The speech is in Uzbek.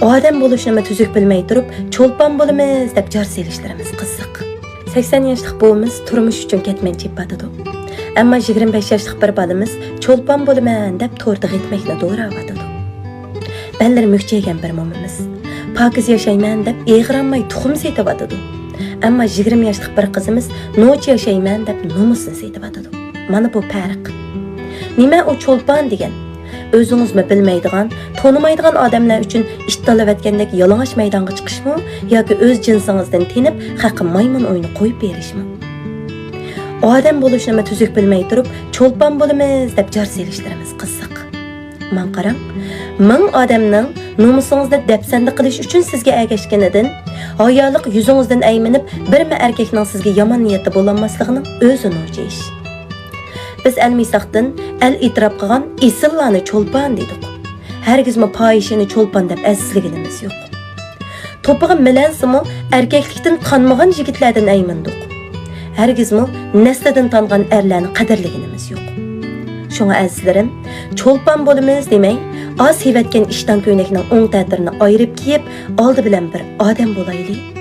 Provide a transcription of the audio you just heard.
Odam bo'lishni tuzuk bilmay turib, cho'lpon bo'lamiz deb jar selishlarimiz qiziq. 80 yoshlik buvimiz turmush uchun ketmanchi patadi. Ammo 25 yoshlik bir balamiz cho'lpon bo'laman deb to'rda g'itmakni do'ravatadi. Ballar mukchaygan bir momimiz pokiz yashayman deb eg'ranmay tuxum setavatadi. Ammo 20 yoshlik bir qizimiz noch yashayman deb nomusini setavatadi. Mana bu farq. Nima o cho'lpon degan? O'zingizmi bilmaydigan, tonimaydigan odamlar uchun ishtalayotgandek yalang'och maydonga chiqishmi yoki o'z jinsingizdan tinib, haqi maymun o'yini qo'yib berishmi? Odam bo'lishni tuzuk bilmay turib, cho'lpon bo'lamiz deb jar selishlarimiz qiziq. Men qarang, ming odamning nomusingizda dafsanda qilish uchun sizga agashganidan, hayolik yuzingizdan ayminib, birma erkakning sizga yomon niyatda bo'lanmasligining o'zi nocha ish. Biz almisaqdan e'tirof qilgan isillarni cho'lpon dedik. Hargizmi poyishini cho'lpon deb asliginimiz yo'q. To'pig'i milansimi erkaklikdan qanmagan yigitlardan aymindik. Hargizmi naslidan tangan erlarni qadrliginimiz yo'q. Şuna azizlarim, cho'lpon bo'lamiz demang, oz hevatgan ishdan ko'ynakning o'ng ta'tirini ayirib kiyib, oldi bilan bir odam bo'laylik.